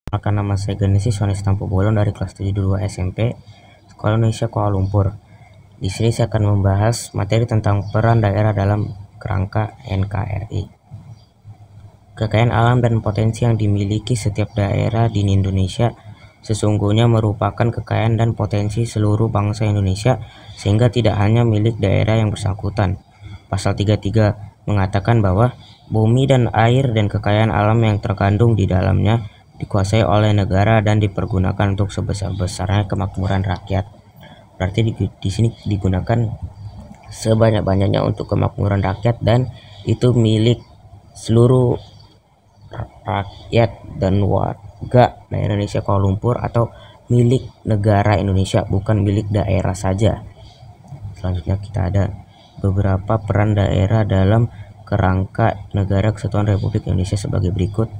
Perkenalkan, nama saya Genesis Yohanes Tampu Bolon dari kelas 72 SMP Sekolah Indonesia Kuala Lumpur. Di sini saya akan membahas materi tentang peran daerah dalam kerangka NKRI. Kekayaan alam dan potensi yang dimiliki setiap daerah di Indonesia sesungguhnya merupakan kekayaan dan potensi seluruh bangsa Indonesia, sehingga tidak hanya milik daerah yang bersangkutan. Pasal 33 mengatakan bahwa bumi dan air dan kekayaan alam yang terkandung di dalamnya dikuasai oleh negara dan dipergunakan untuk sebesar-besarnya kemakmuran rakyat. Berarti di sini digunakan sebanyak-banyaknya untuk kemakmuran rakyat, dan itu milik seluruh rakyat dan warga daerah Indonesia Kuala Lumpur, atau milik negara Indonesia, bukan milik daerah saja. Selanjutnya kita ada beberapa peran daerah dalam kerangka Negara Kesatuan Republik Indonesia sebagai berikut.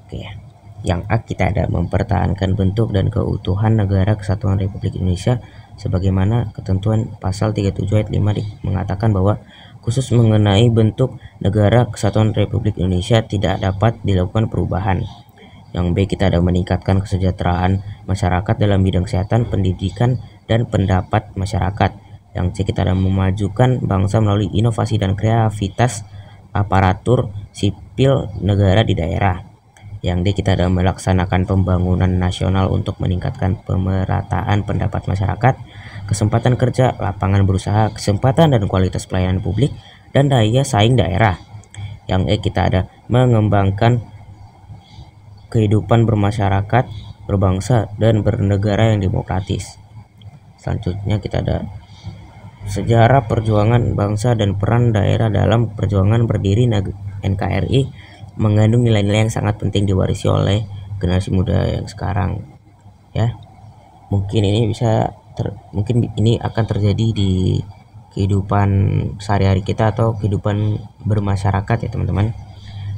Oke. Yang A, kita ada mempertahankan bentuk dan keutuhan Negara Kesatuan Republik Indonesia sebagaimana ketentuan pasal 37 ayat 5 mengatakan bahwa khusus mengenai bentuk Negara Kesatuan Republik Indonesia tidak dapat dilakukan perubahan. Yang B, kita ada meningkatkan kesejahteraan masyarakat dalam bidang kesehatan, pendidikan, dan pendapat masyarakat. Yang C, kita ada memajukan bangsa melalui inovasi dan kreativitas aparatur sipil negara di daerah. Yang D, kita ada melaksanakan pembangunan nasional untuk meningkatkan pemerataan pendapat masyarakat, kesempatan kerja, lapangan berusaha, kesempatan dan kualitas pelayanan publik, dan daya saing daerah. Yang E, kita ada mengembangkan kehidupan bermasyarakat, berbangsa, dan bernegara yang demokratis. Selanjutnya kita ada sejarah perjuangan bangsa dan peran daerah dalam perjuangan berdiri NKRI mengandung nilai-nilai yang sangat penting diwarisi oleh generasi muda yang sekarang. Ya, mungkin ini akan terjadi di kehidupan sehari-hari kita atau kehidupan bermasyarakat ya teman-teman.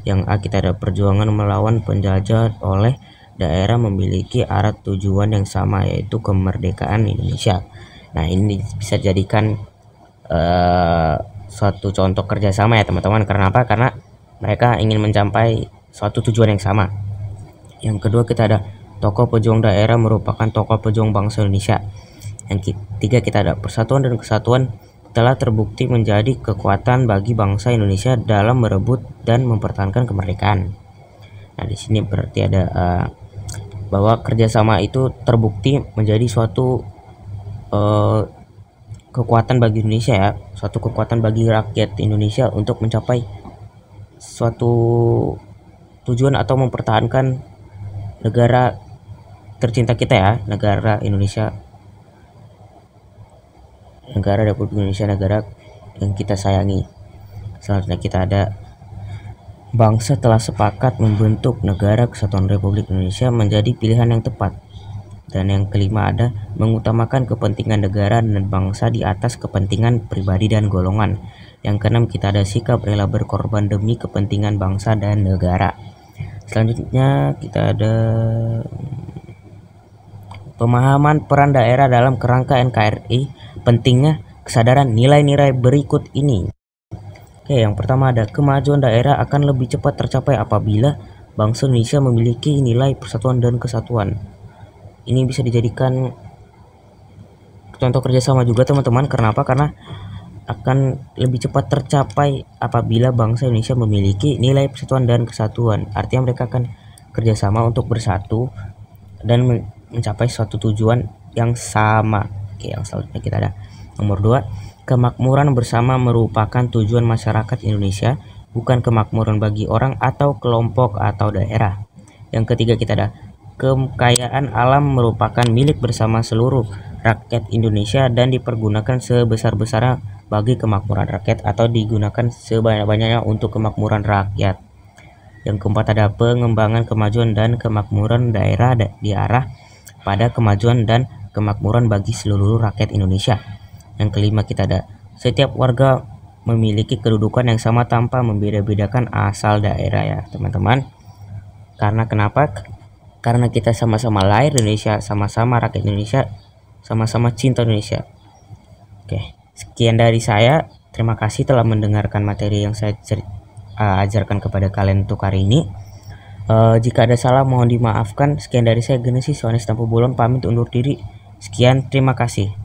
Yang A, kita ada perjuangan melawan penjajah oleh daerah memiliki arah tujuan yang sama, yaitu kemerdekaan Indonesia. Nah, ini bisa dijadikan suatu contoh kerjasama ya teman-teman. Karena apa? Karena mereka ingin mencapai suatu tujuan yang sama. Yang kedua, kita ada tokoh pejuang daerah merupakan tokoh pejuang bangsa Indonesia. Yang ketiga, kita ada persatuan dan kesatuan telah terbukti menjadi kekuatan bagi bangsa Indonesia dalam merebut dan mempertahankan kemerdekaan. Nah, di sini berarti ada bahwa kerjasama itu terbukti menjadi suatu kekuatan bagi Indonesia ya, suatu kekuatan bagi rakyat Indonesia untuk mencapai suatu tujuan atau mempertahankan negara tercinta kita ya, negara Indonesia, negara Republik Indonesia, negara yang kita sayangi. Selanjutnya kita ada bangsa telah sepakat membentuk Negara Kesatuan Republik Indonesia menjadi pilihan yang tepat. Dan yang kelima ada mengutamakan kepentingan negara dan bangsa di atas kepentingan pribadi dan golongan. Yang keenam, kita ada sikap rela berkorban demi kepentingan bangsa dan negara. Selanjutnya kita ada pemahaman peran daerah dalam kerangka NKRI, pentingnya kesadaran nilai-nilai berikut ini. Oke, yang pertama ada kemajuan daerah akan lebih cepat tercapai apabila bangsa Indonesia memiliki nilai persatuan dan kesatuan. Ini bisa dijadikan contoh kerjasama juga teman-teman. Kenapa? Karena akan lebih cepat tercapai apabila bangsa Indonesia memiliki nilai persatuan dan kesatuan. Artinya mereka akan kerjasama untuk bersatu dan mencapai suatu tujuan yang sama. Oke, yang selanjutnya kita ada nomor 2, kemakmuran bersama merupakan tujuan masyarakat Indonesia, bukan kemakmuran bagi orang atau kelompok atau daerah. Yang ketiga, kita ada kekayaan alam merupakan milik bersama seluruh rakyat Indonesia dan dipergunakan sebesar-besarnya bagi kemakmuran rakyat atau digunakan sebanyak-banyaknya untuk kemakmuran rakyat. Yang keempat ada pengembangan kemajuan dan kemakmuran daerah diarah pada kemajuan dan kemakmuran bagi seluruh rakyat Indonesia. Yang kelima, kita ada setiap warga memiliki kedudukan yang sama tanpa membeda-bedakan asal daerah ya teman-teman. Karena kenapa? Karena kita sama-sama lahir di Indonesia, sama-sama rakyat Indonesia, sama-sama cinta Indonesia. Oke, sekian dari saya. Terima kasih telah mendengarkan materi yang saya ajarkan kepada kalian untuk hari ini. Jika ada salah mohon dimaafkan. Sekian dari saya, Genesis Yohanes Tampu Bolon, pamit undur diri. Sekian, terima kasih.